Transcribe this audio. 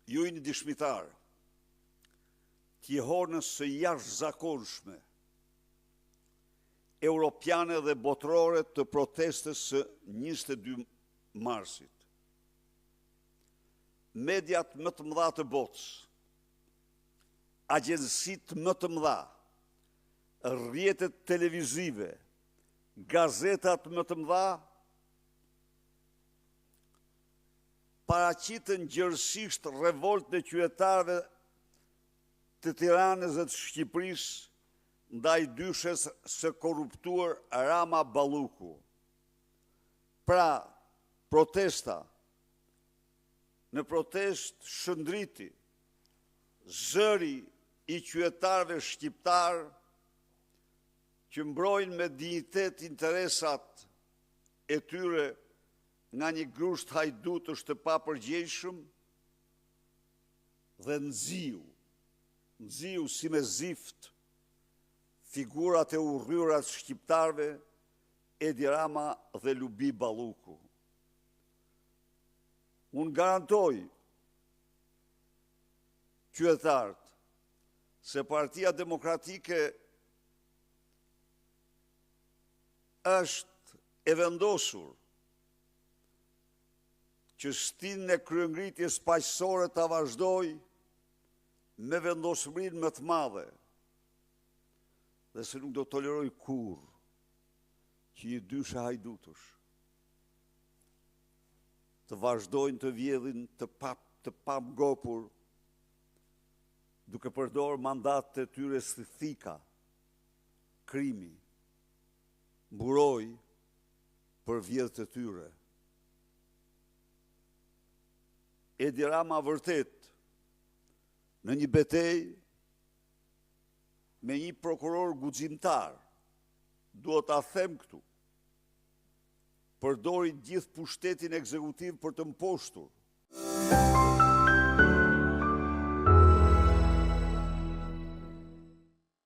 ju një dishmitar, tjehonës së jashtëzakonshme, europiane dhe botërore të protestës së 22 marsit. Mediat më të mëdha të botës, agjensitë më të mëdha, rrjetet televizive, gazetat më të mëdha, paraqitën gjërësisht revolt në qytetarëve të Tiranës dhe të Shqipërisë ndaj dyshes së korruptuar Rama Balluku. Pra, protesta, në protest shëndriti zëri i qytetarëve shqiptar që mbrojnë me dinjitet interesat e tyre nga një grusht hajdutësh të papërgjegjshëm dhe nxiu si me zift figurat e urryerat shqiptarëve Edi Rama dhe Lubi Balluku. Unë garantoj qytetarët se Partia Demokratike është e vendosur që stinën e kryengritjes paqësore ta vazhdoj me vendosmërinë më të madhe dhe se nuk do toleroj kurrë që një dyshe hajdutësh të vazhdojnë të vjedhin të pamgopur duke përdorur mandatet e tyre si thika, krimi, mburoj për vjedhjet e tyre. Edi Rama vërtet në një betejë me një prokuror guximtar, duhet ta them këtu, përdori gjithë pushtetin ekzekutiv për të mposhtur